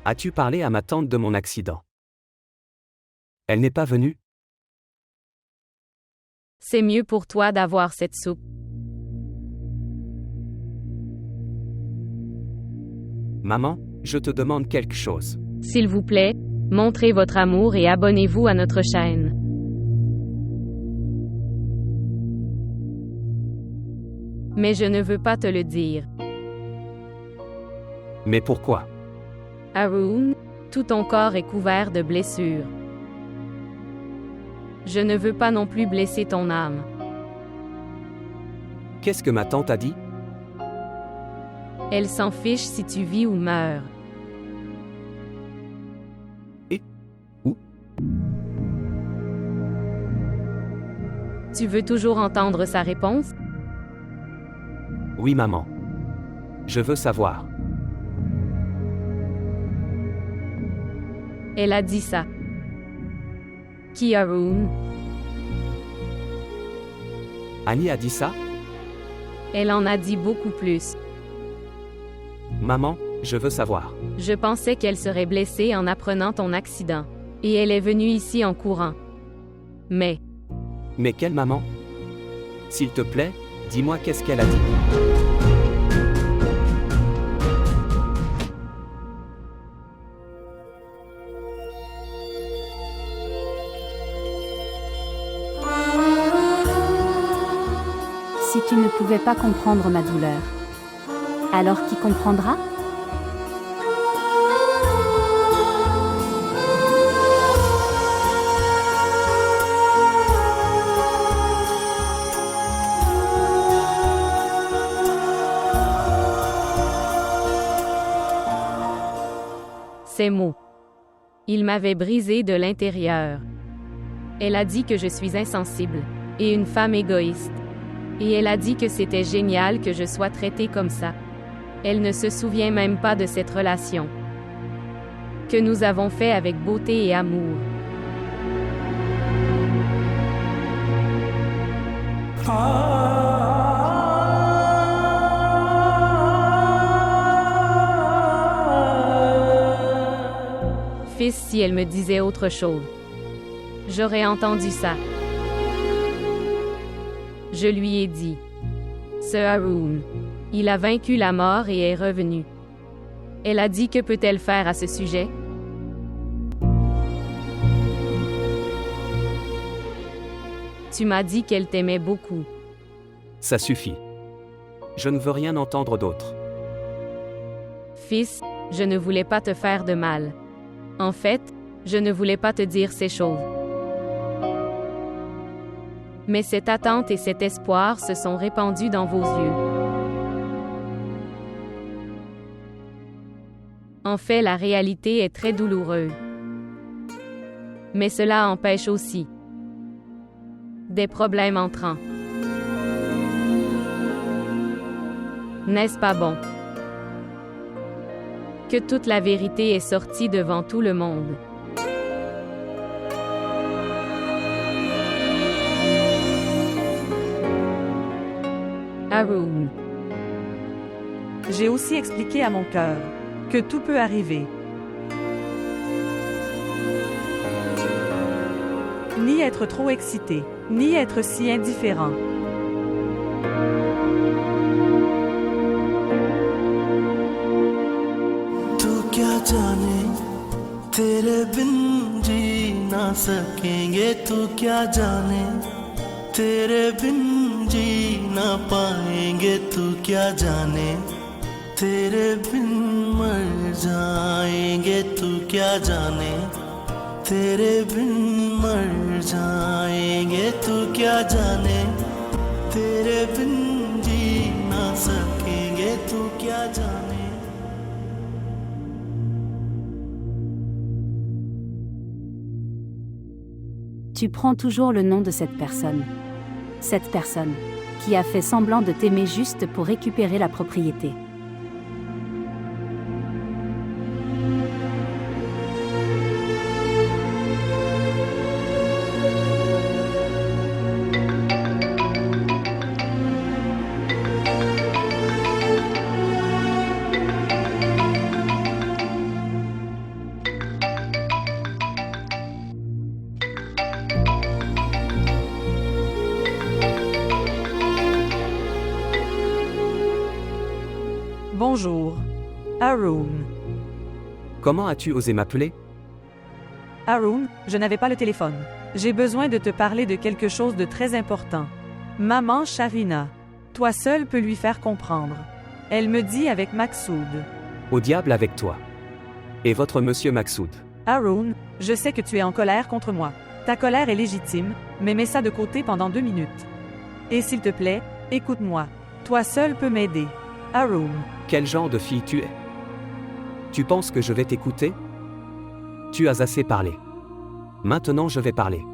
As-tu parlé à ma tante de mon accident? Elle n'est pas venue? C'est mieux pour toi d'avoir cette soupe. Maman, je te demande quelque chose. S'il vous plaît, montrez votre amour et abonnez-vous à notre chaîne. Mais je ne veux pas te le dire. Mais pourquoi? Haroun, tout ton corps est couvert de blessures. Je ne veux pas non plus blesser ton âme. Qu'est-ce que ma tante a dit? Elle s'en fiche si tu vis ou meurs. Et? Où? Tu veux toujours entendre sa réponse? Oui, maman. Je veux savoir. Elle a dit ça. Qui Haroun? Annie a dit ça? Elle en a dit beaucoup plus. Maman, je veux savoir. Je pensais qu'elle serait blessée en apprenant ton accident. Et elle est venue ici en courant. Mais quelle maman? S'il te plaît, dis-moi qu'est-ce qu'elle a dit. Si tu ne pouvais pas comprendre ma douleur, alors qui comprendra? ces mots. Il m'avait brisé de l'intérieur. Elle a dit que je suis insensible et une femme égoïste. Et elle a dit que c'était génial que je sois traitée comme ça. Elle ne se souvient même pas de cette relation que nous avons fait avec beauté et amour. Fils, si elle me disait autre chose, j'aurais entendu ça. Je lui ai dit, ce Haroun, il a vaincu la mort et est revenu. Elle a dit que peut-elle faire à ce sujet? Tu m'as dit qu'elle t'aimait beaucoup. Ça suffit. Je ne veux rien entendre d'autre. Fils, je ne voulais pas te faire de mal. En fait, je ne voulais pas te dire ces choses. Mais cette attente et cet espoir se sont répandus dans vos yeux. En fait, la réalité est très douloureuse. Mais cela empêche aussi des problèmes entrants. N'est-ce pas bon? Que toute la vérité est sortie devant tout le monde. Haroun. J'ai aussi expliqué à mon cœur que tout peut arriver. Ni être trop excité, ni être si indifférent. क्या जाने तेरे बिन जी ना सकेंगे तू क्या जाने तेरे बिन जी ना पाएंगे तू क्या जाने तेरे बिन मर जाएंगे तू क्या जाने तेरे बिन मर जाएंगे तू क्या जाने तेरे बिन जी ना सकेंगे तू क्या जाने. Tu prends toujours le nom de cette personne, qui a fait semblant de t'aimer juste pour récupérer la propriété. Bonjour. Haroun. Comment as-tu osé m'appeler? Haroun, je n'avais pas le téléphone. J'ai besoin de te parler de quelque chose de très important. Maman Sharina. Toi seul peux lui faire comprendre. Elle me dit avec Maksoud. Au diable avec toi. Et votre monsieur Maksoud. Haroun, je sais que tu es en colère contre moi. Ta colère est légitime, mais mets ça de côté pendant 2 minutes. Et s'il te plaît, écoute-moi. Toi seul peux m'aider. Haroun. Quel genre de fille tu es? Tu penses que je vais t'écouter? Tu as assez parlé. Maintenant je vais parler.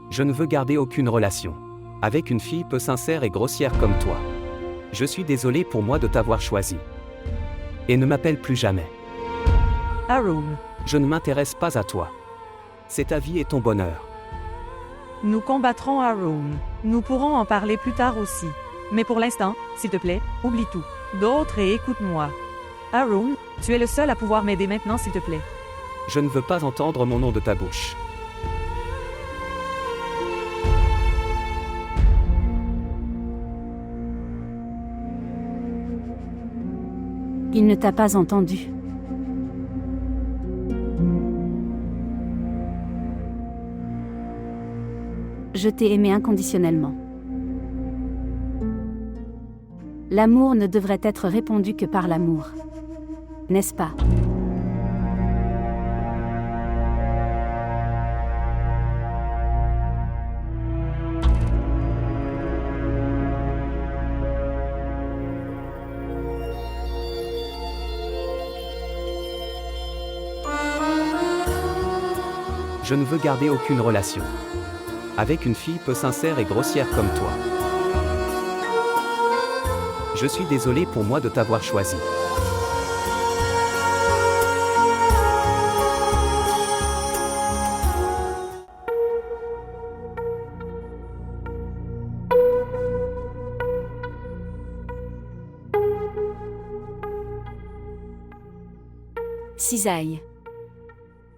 Je ne veux garder aucune relation avec une fille peu sincère et grossière comme toi. Je suis désolé pour moi de t'avoir choisi. Et ne m'appelle plus jamais. Haroun. Je ne m'intéresse pas à toi. C'est ta vie et ton bonheur. Nous combattrons Haroun. Nous pourrons en parler plus tard aussi. Mais pour l'instant, s'il te plaît, oublie tout. D'autres et écoute-moi. Haroun, tu es le seul à pouvoir m'aider maintenant s'il te plaît. Je ne veux pas entendre mon nom de ta bouche. Il ne t'a pas entendu. Je t'ai aimé inconditionnellement. L'amour ne devrait être répandu que par l'amour. N'est-ce pas? Je ne veux garder aucune relation avec une fille peu sincère et grossière comme toi. Je suis désolé pour moi de t'avoir choisi. Cisaille.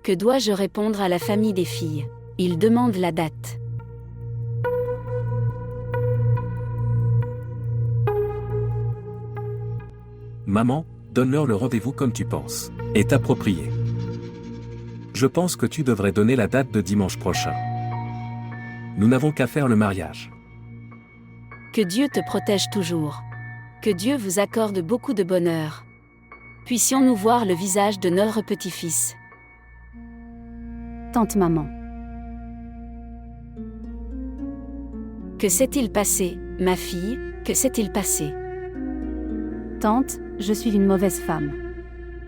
Que dois-je répondre à la famille des filles? Ils demandent la date. Maman, donne-leur le rendez-vous comme tu penses. Est approprié. Je pense que tu devrais donner la date de dimanche prochain. Nous n'avons qu'à faire le mariage. Que Dieu te protège toujours. Que Dieu vous accorde beaucoup de bonheur. Puissions-nous voir le visage de notre petit-fils. Tante maman. Que s'est-il passé, ma fille? Que s'est-il passé? Tante, je suis une mauvaise femme.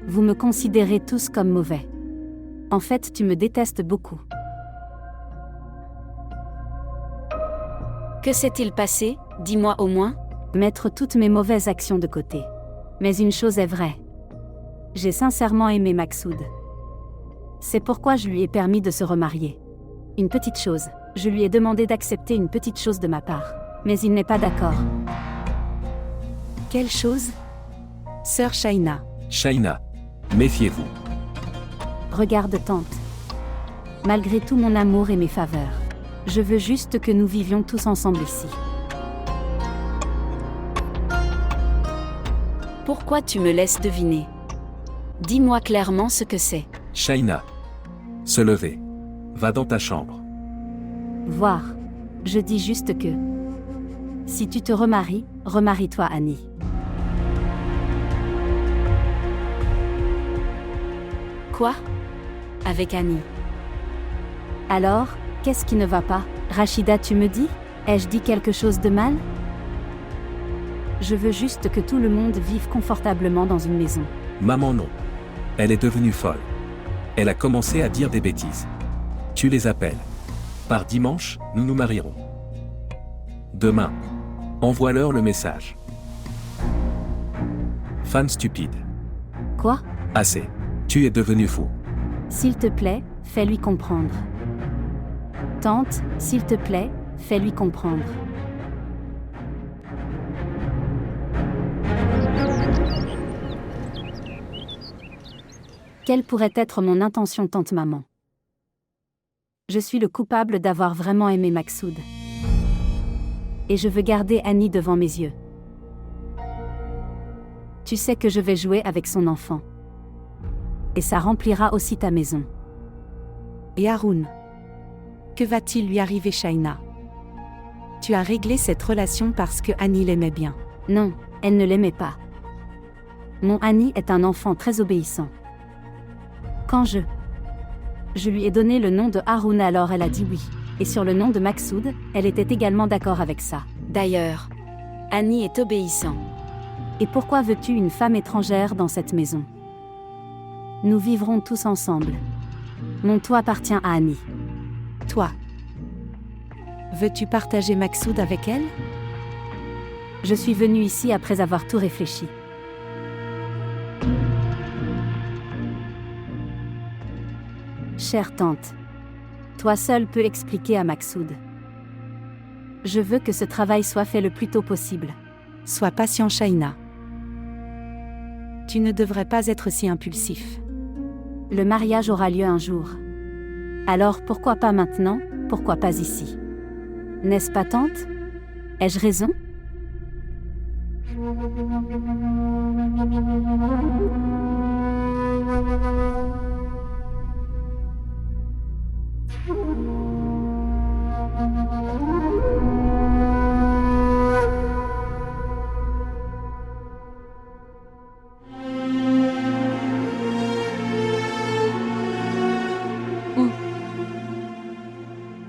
Vous me considérez tous comme mauvais. En fait, tu me détestes beaucoup. Que s'est-il passé? Dis-moi au moins. Mettre toutes mes mauvaises actions de côté. Mais une chose est vraie. J'ai sincèrement aimé Maksoud. C'est pourquoi je lui ai permis de se remarier. Une petite chose, je lui ai demandé d'accepter une petite chose de ma part. Mais il n'est pas d'accord. Quelle chose? Sœur Shaina. Shaina, méfiez-vous. Regarde tante. Malgré tout mon amour et mes faveurs, je veux juste que nous vivions tous ensemble ici. Pourquoi tu me laisses deviner? Dis-moi clairement ce que c'est. Shaina. Se lever. Va dans ta chambre. Voir. Je dis juste que... Si tu te remaries, remarie-toi Annie. Quoi? Avec Annie. Alors, qu'est-ce qui ne va pas? Rachida, tu me dis? Ai-je dit quelque chose de mal? Je veux juste que tout le monde vive confortablement dans une maison. Maman non. Elle est devenue folle. Elle a commencé à dire des bêtises. Tu les appelles. Par dimanche, nous nous marierons. Demain. Envoie-leur le message. Fan stupide. Quoi? Assez. Tu es devenu fou. S'il te plaît, fais-lui comprendre. Tante, s'il te plaît, fais-lui comprendre. Quelle pourrait être mon intention, tante maman? Je suis le coupable d'avoir vraiment aimé Maksoud. Et je veux garder Annie devant mes yeux. Tu sais que je vais jouer avec son enfant. Et ça remplira aussi ta maison. Et Haroun? Que va-t-il lui arriver, Shaina? Tu as réglé cette relation parce que Annie l'aimait bien. Non, elle ne l'aimait pas. Mon Annie est un enfant très obéissant. Quand je lui ai donné le nom de Haroun, alors elle a dit oui. Et sur le nom de Maksoud, elle était également d'accord avec ça. D'ailleurs, Annie est obéissant. Et pourquoi veux-tu une femme étrangère dans cette maison? Nous vivrons tous ensemble. Mon toit appartient à Annie. Toi, veux-tu partager Maksoud avec elle? Je suis venue ici après avoir tout réfléchi. Chère tante, toi seule peux expliquer à Maksoud. Je veux que ce travail soit fait le plus tôt possible. Sois patient, Shaina. Tu ne devrais pas être si impulsif. Le mariage aura lieu un jour. Alors pourquoi pas maintenant, pourquoi pas ici? N'est-ce pas, tante? Ai-je raison?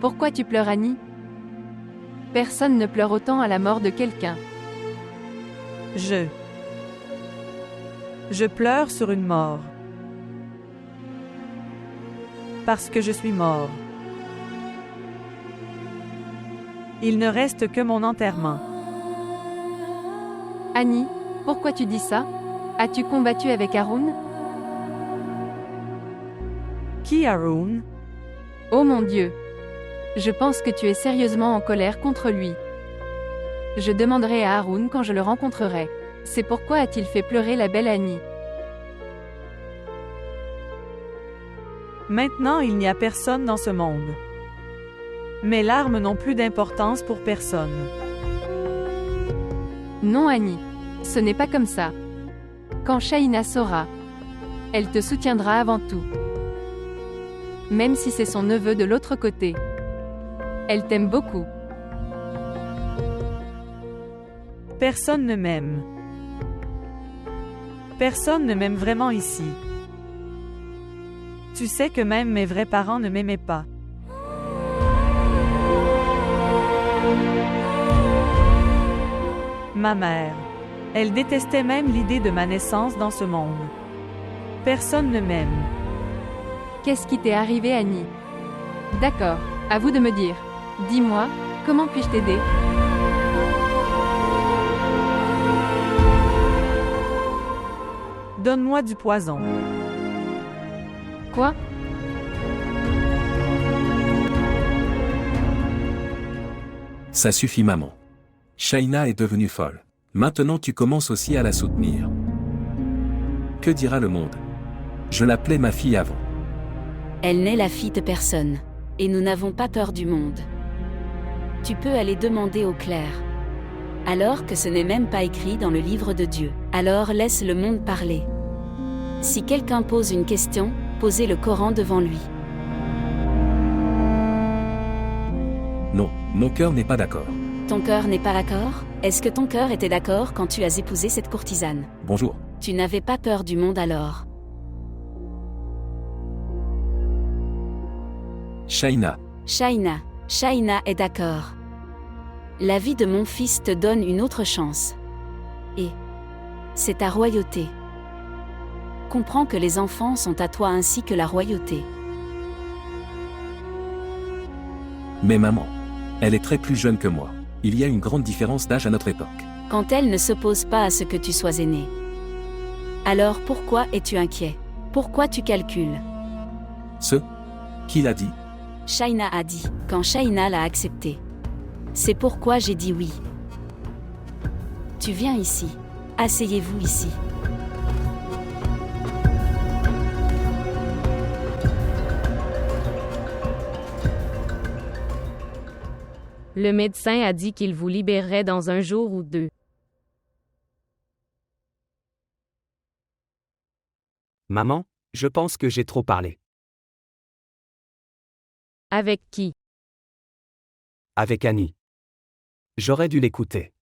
Pourquoi tu pleures, Annie? Personne ne pleure autant à la mort de quelqu'un. Je pleure sur une mort. Parce que je suis mort. Il ne reste que mon enterrement. Annie, pourquoi tu dis ça? As-tu combattu avec Haroun? Qui Haroun? Oh mon Dieu! Je pense que tu es sérieusement en colère contre lui. Je demanderai à Haroun quand je le rencontrerai. C'est pourquoi a-t-il fait pleurer la belle Annie? Maintenant, il n'y a personne dans ce monde. Mes larmes n'ont plus d'importance pour personne. Non, Annie. Ce n'est pas comme ça. Quand Shaina saura, elle te soutiendra avant tout. Même si c'est son neveu de l'autre côté. Elle t'aime beaucoup. Personne ne m'aime. Personne ne m'aime vraiment ici. Tu sais que même mes vrais parents ne m'aimaient pas. Ma mère. Elle détestait même l'idée de ma naissance dans ce monde. Personne ne m'aime. Qu'est-ce qui t'est arrivé, Annie? D'accord, à vous de me dire. Dis-moi, comment puis-je t'aider? Donne-moi du poison. Quoi? Ça suffit, maman. Shaina est devenue folle. Maintenant tu commences aussi à la soutenir. Que dira le monde? Je l'appelais ma fille avant. Elle n'est la fille de personne. Et nous n'avons pas peur du monde. Tu peux aller demander au clerc. Alors que ce n'est même pas écrit dans le livre de Dieu. Alors laisse le monde parler. Si quelqu'un pose une question, posez le Coran devant lui. Non, mon cœur n'est pas d'accord. Ton cœur n'est pas d'accord? Est-ce que ton cœur était d'accord quand tu as épousé cette courtisane? Bonjour. Tu n'avais pas peur du monde alors? Shaina. Shaina est d'accord. La vie de mon fils te donne une autre chance. Et c'est ta royauté. Comprends que les enfants sont à toi ainsi que la royauté. Mais maman, elle est très plus jeune que moi. Il y a une grande différence d'âge à notre époque. Quand elle ne s'oppose pas à ce que tu sois aîné. Alors pourquoi es-tu inquiet? Pourquoi tu calcules? Qui l'a dit? Shaina a dit, quand Shaina l'a accepté. C'est pourquoi j'ai dit oui. Tu viens ici. Asseyez-vous ici. Le médecin a dit qu'il vous libérerait dans un jour ou deux. Maman, je pense que j'ai trop parlé. Avec qui? Avec Annie. J'aurais dû l'écouter.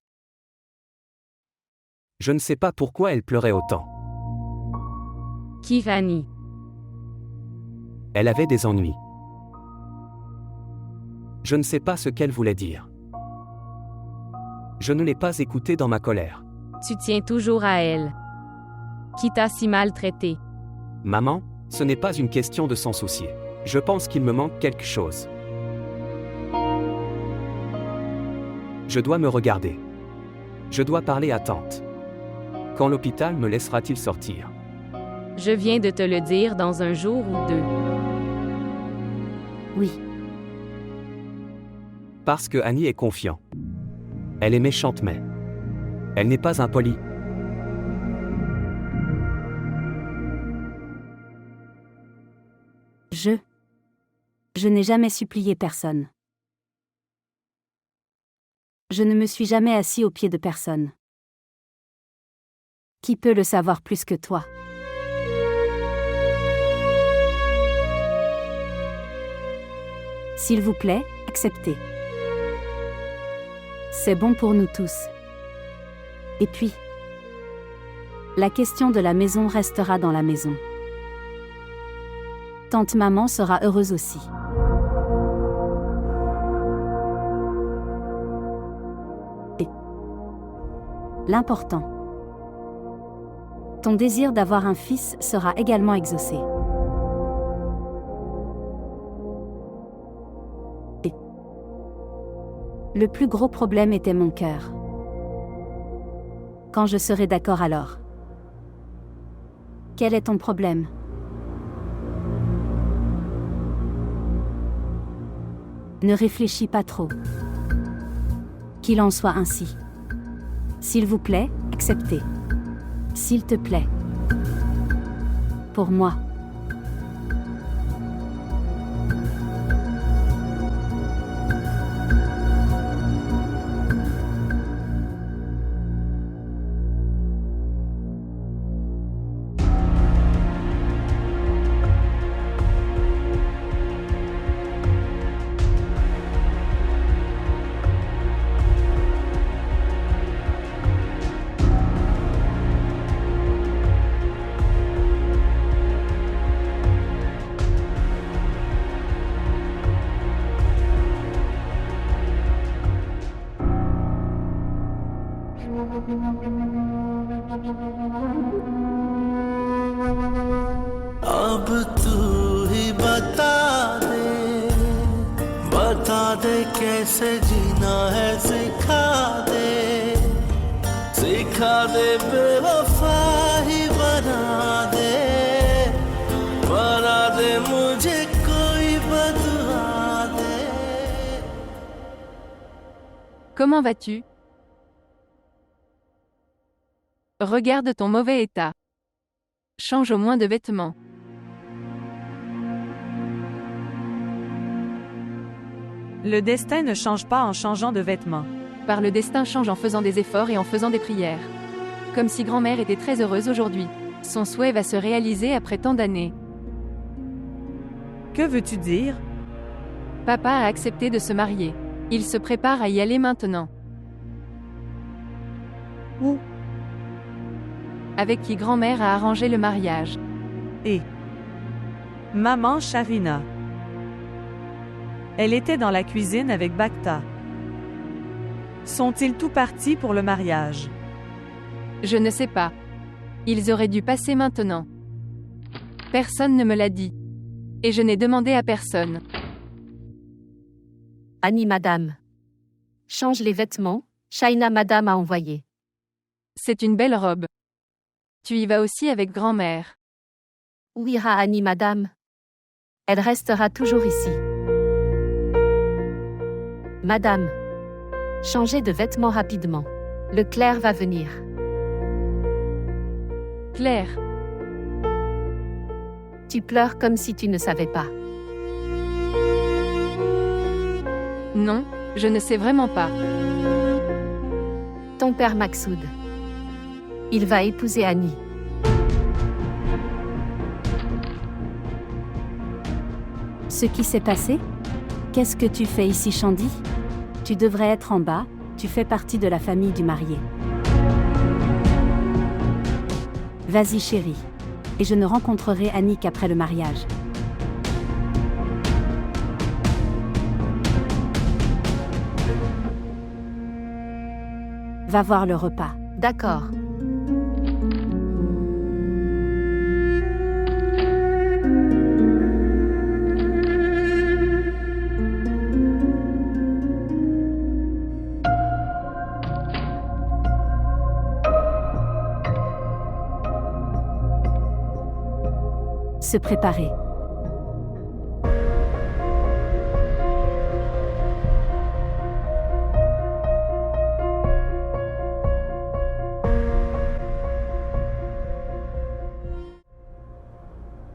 Je ne sais pas pourquoi elle pleurait autant. Qui Annie? Elle avait des ennuis. Je ne sais pas ce qu'elle voulait dire. Je ne l'ai pas écoutée dans ma colère. Tu tiens toujours à elle. Qui t'a si maltraité? Maman, ce n'est pas une question de s'en soucier. Je pense qu'il me manque quelque chose. Je dois me regarder. Je dois parler à tante. Quand l'hôpital me laissera-t-il sortir? Je viens de te le dire dans un jour ou deux. Oui. Parce que Annie est confiante. Elle est méchante mais elle n'est pas impolie. Je n'ai jamais supplié personne. Je ne me suis jamais assis aux pieds de personne. Qui peut le savoir plus que toi? S'il vous plaît, acceptez. C'est bon pour nous tous. Et puis, la question de la maison restera dans la maison. Tante maman sera heureuse aussi. Et l'important, ton désir d'avoir un fils sera également exaucé. Et le plus gros problème était mon cœur. Quand je serai d'accord alors. Quel est ton problème? Ne réfléchis pas trop. Qu'il en soit ainsi. S'il vous plaît, acceptez. S'il te plaît. Pour moi. अब तू ही बता दे कैसे जीना है, सिखा दे बेवफा ही बना दे मुझे कोई बदला दे। Comment vas-tu? Regarde ton mauvais état. Change au moins de vêtements. Le destin ne change pas en changeant de vêtements. Par le destin change en faisant des efforts et en faisant des prières. Comme si grand-mère était très heureuse aujourd'hui. Son souhait va se réaliser après tant d'années. Que veux-tu dire? Papa a accepté de se marier. Il se prépare à y aller maintenant. Où? Avec qui grand-mère a arrangé le mariage. Et Maman Sharina. Elle était dans la cuisine avec Bacta. Sont-ils tout partis pour le mariage? Je ne sais pas. Ils auraient dû passer maintenant. Personne ne me l'a dit. Et je n'ai demandé à personne. Annie madame. Change les vêtements, Shaina madame a envoyé. C'est une belle robe. Tu y vas aussi avec grand-mère. Où ira Annie madame? Elle restera toujours ici. Madame. Changez de vêtements rapidement. Le clerc va venir. Claire. Tu pleures comme si tu ne savais pas. Non, je ne sais vraiment pas. Ton père Maxoud. Il va épouser Annie. Ce qui s'est passé? Qu'est-ce que tu fais ici, Shandy? Tu devrais être en bas, tu fais partie de la famille du marié. Vas-y chérie. Et je ne rencontrerai Annie qu'après le mariage. Va voir le repas. D'accord. Se préparer.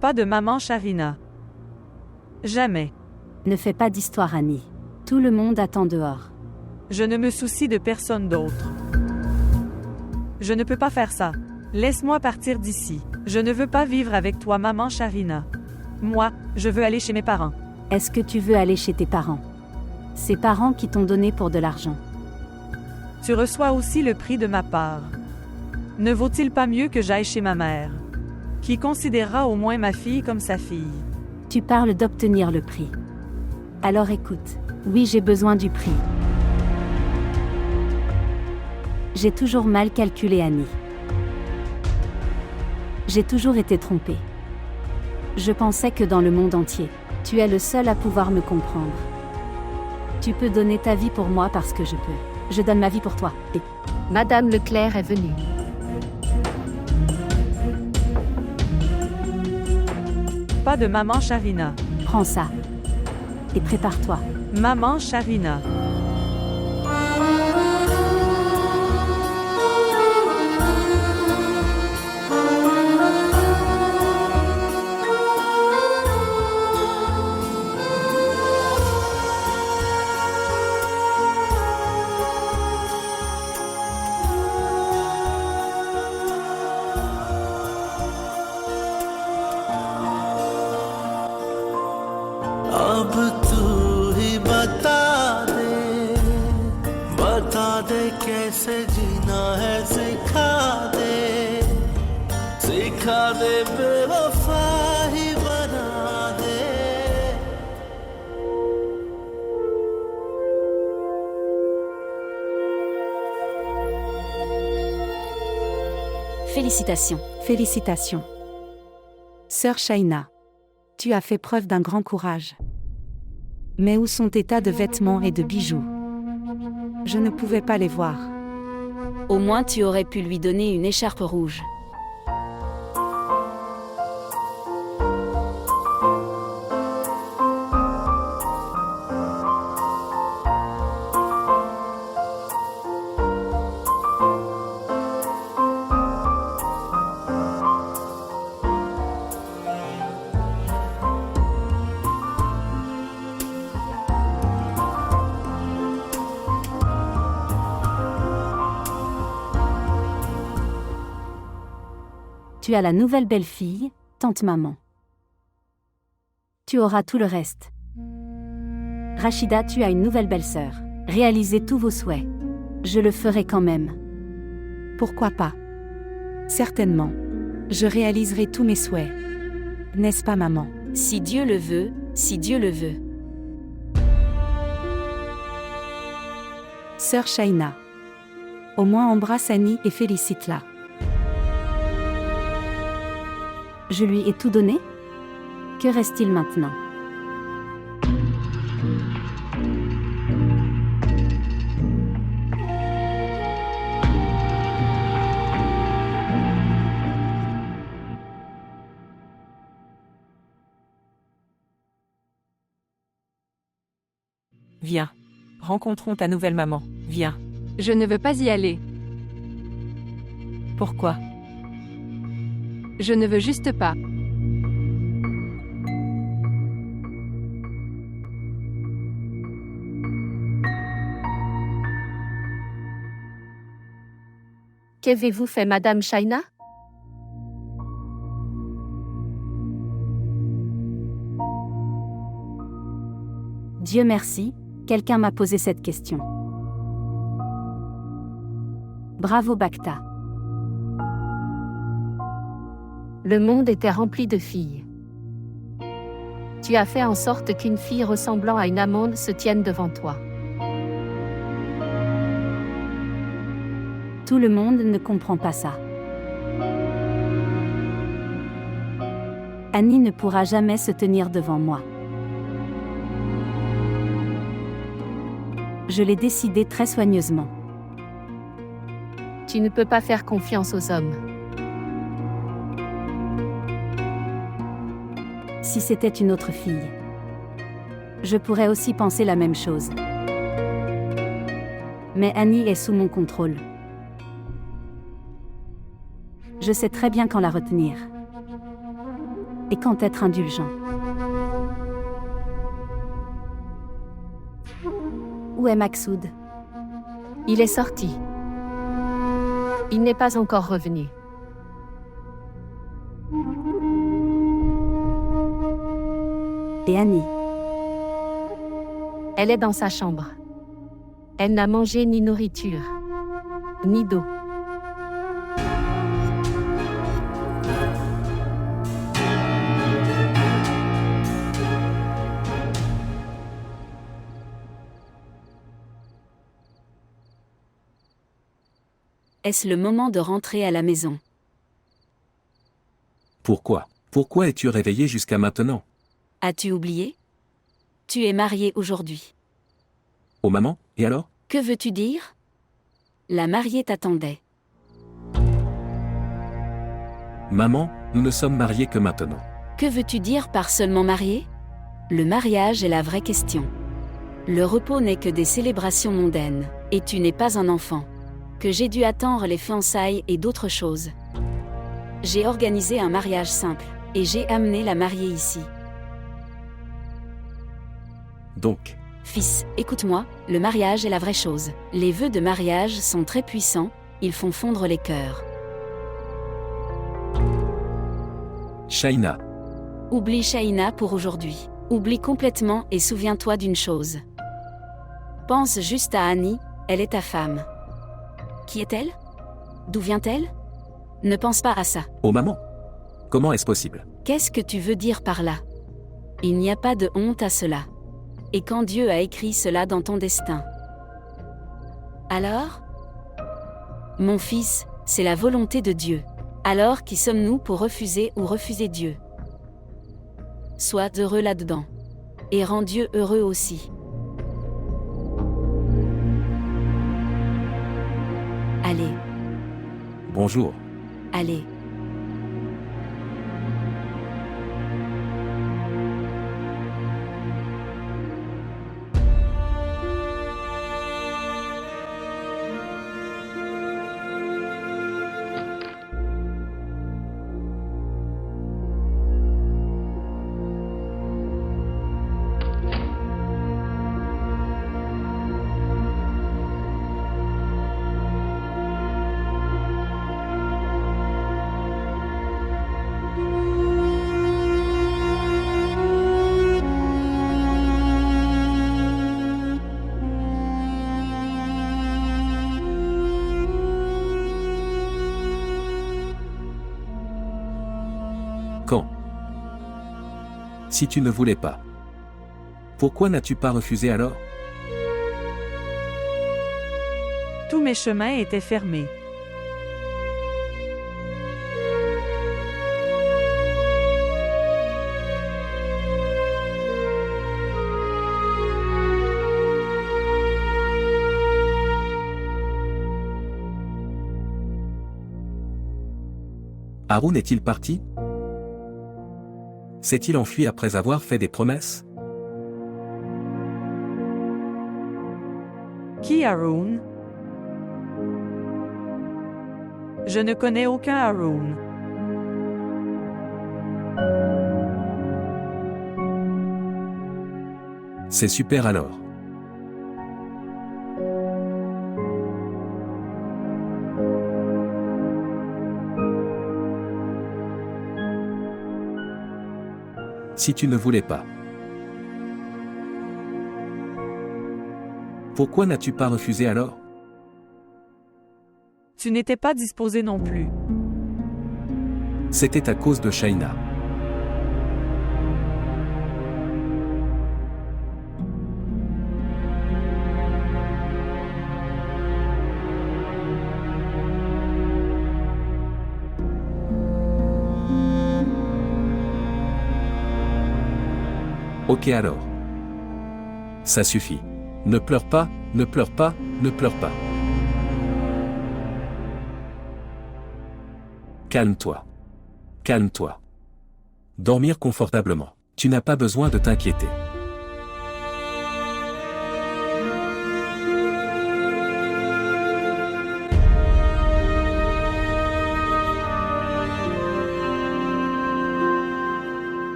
Pas de maman Sharina. Jamais. Ne fais pas d'histoire, Annie. Tout le monde attend dehors. Je ne me soucie de personne d'autre. Je ne peux pas faire ça. Laisse-moi partir d'ici. Je ne veux pas vivre avec toi, maman Sharina. Moi, je veux aller chez mes parents. Est-ce que tu veux aller chez tes parents? Ces parents qui t'ont donné pour de l'argent. Tu reçois aussi le prix de ma part. Ne vaut-il pas mieux que j'aille chez ma mère, qui considérera au moins ma fille comme sa fille? Tu parles d'obtenir le prix. Alors écoute, oui, j'ai besoin du prix. J'ai toujours mal calculé, Annie. J'ai toujours été trompée. Je pensais que dans le monde entier, tu es le seul à pouvoir me comprendre. Tu peux donner ta vie pour moi parce que je peux. Je donne ma vie pour toi. Et Madame Leclerc est venue. Pas de maman Sharina. prends ça. Et prépare-toi. Maman Sharina. अब तू ही बता दे कैसे जीना है, सिखा दे बेवफा ही बना दे। Félicitations. Félicitations. Sœur Shaina. Tu as fait preuve d'un grand courage. Mais où sont tes tas de vêtements et de bijoux? Je ne pouvais pas les voir. Au moins tu aurais pu lui donner une écharpe rouge. Tu as la nouvelle belle-fille, tante maman. Tu auras tout le reste. Rachida, tu as une nouvelle belle-sœur. Réalisez tous vos souhaits. Je le ferai quand même. Pourquoi pas? Certainement. Je réaliserai tous mes souhaits. N'est-ce pas, maman? Si Dieu le veut, si Dieu le veut. Sœur Shaina. Au moins embrasse Annie et félicite-la. Je lui ai tout donné? Que reste-t-il maintenant? Viens. Rencontrons ta nouvelle maman. Viens. Je ne veux pas y aller. Pourquoi? Je ne veux juste pas. Qu'avez-vous fait, Madame Shaina? Dieu merci, quelqu'un m'a posé cette question. Bravo Bacta. Le monde était rempli de filles. Tu as fait en sorte qu'une fille ressemblant à une amande se tienne devant toi. Tout le monde ne comprend pas ça. Annie ne pourra jamais se tenir devant moi. Je l'ai décidé très soigneusement. Tu ne peux pas faire confiance aux hommes. Si c'était une autre fille, je pourrais aussi penser la même chose. Mais Annie est sous mon contrôle. Je sais très bien quand la retenir. Et quand être indulgent. Où est Maxoud? Il est sorti. Il n'est pas encore revenu. Et Annie? Elle est dans sa chambre. Elle n'a mangé ni nourriture, ni d'eau. Est-ce le moment de rentrer à la maison? Pourquoi? Pourquoi es-tu réveillé jusqu'à maintenant? As-tu oublié? Tu es marié aujourd'hui. Oh maman, et alors? Que veux-tu dire? La mariée t'attendait. Maman, nous ne sommes mariés que maintenant. Que veux-tu dire par seulement marié? Le mariage est la vraie question. Le repos n'est que des célébrations mondaines, et tu n'es pas un enfant. Que j'ai dû attendre les fiançailles et d'autres choses. J'ai organisé un mariage simple, et j'ai amené la mariée ici. Donc, Fils, écoute-moi, le mariage est la vraie chose. Les vœux de mariage sont très puissants, ils font fondre les cœurs. Shaina, Oublie Shaina pour aujourd'hui. Oublie complètement et souviens-toi d'une chose. Pense juste à Annie, elle est ta femme. Qui est-elle? D'où vient-elle? Ne pense pas à ça. oh maman, comment est-ce possible? Qu'est-ce que tu veux dire par là? Il n'y a pas de honte à cela. Et quand Dieu a écrit cela dans ton destin? Alors? Mon fils, c'est la volonté de Dieu. Alors qui sommes-nous pour refuser ou refuser Dieu? Sois heureux là-dedans. Et rends Dieu heureux aussi. Allez, Bonjour. allez. Quand? Si tu ne voulais pas. Pourquoi n'as-tu pas refusé alors? Tous mes chemins étaient fermés. Haroun est-il parti? S'est-il enfui après avoir fait des promesses? Qui Haroun? Je ne connais aucun Haroun. C'est super alors. Si tu ne voulais pas. Pourquoi n'as-tu pas refusé alors? Tu n'étais pas disposé non plus. C'était à cause de Shaina. Ok alors. Ça suffit. Ne pleure pas, ne pleure pas, ne pleure pas. Calme-toi. Calme-toi. Dormir confortablement. Tu n'as pas besoin de t'inquiéter.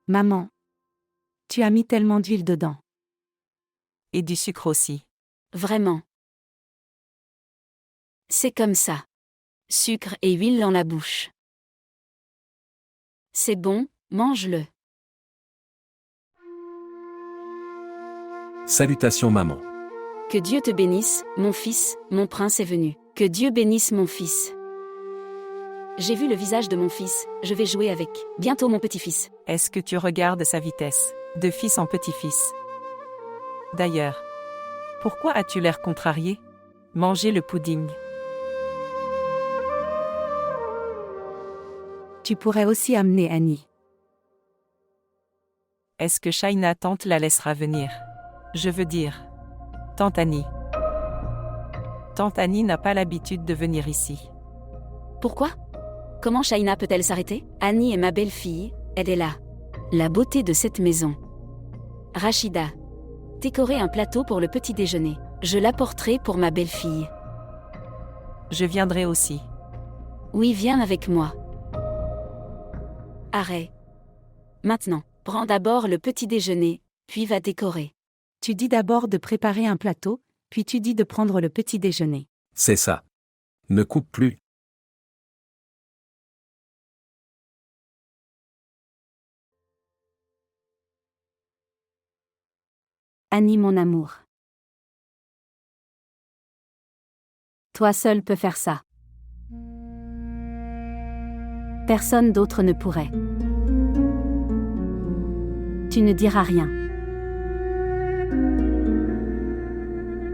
Maman. Tu as mis tellement d'huile dedans. Et du sucre aussi. Vraiment. C'est comme ça. Sucre et huile dans la bouche. C'est bon, mange-le. Salutations maman. Que Dieu te bénisse, mon fils, mon prince est venu. Que Dieu bénisse mon fils. J'ai vu le visage de mon fils, je vais jouer avec. Bientôt mon petit-fils. Est-ce que tu regardes sa vitesse, de fils en petit-fils? D'ailleurs, pourquoi as-tu l'air contrarié? Manger le pudding. Tu pourrais aussi amener Annie. Est-ce que Shaina tante la laissera venir? Je veux dire, tante Annie. Tante Annie n'a pas l'habitude de venir ici. Pourquoi? Comment Shaina peut-elle s'arrêter? Annie est ma belle-fille, elle est là. La beauté de cette maison. Rachida. Décorer un plateau pour le petit déjeuner. Je l'apporterai pour ma belle-fille. Je viendrai aussi. Oui, viens avec moi. Arrête. Maintenant, prends d'abord le petit déjeuner, puis va décorer. Tu dis d'abord de préparer un plateau, puis tu dis de prendre le petit déjeuner. C'est ça. Ne coupe plus. Annie, mon amour. Toi seul peux faire ça. Personne d'autre ne pourrait. Tu ne diras rien.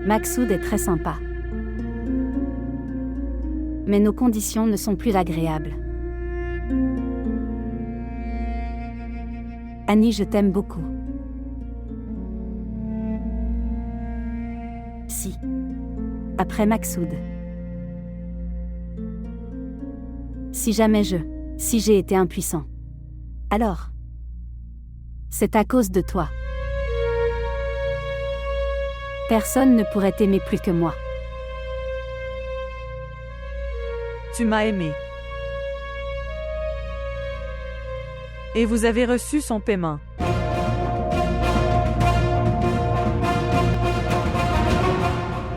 Maxoud est très sympa. Mais nos conditions ne sont plus agréables. Annie, je t'aime beaucoup. Si. Après Maxoud. Si jamais si j'ai été impuissant. Alors. C'est à cause de toi. Personne ne pourrait t'aimer plus que moi. Tu m'as aimé. Et vous avez reçu son paiement.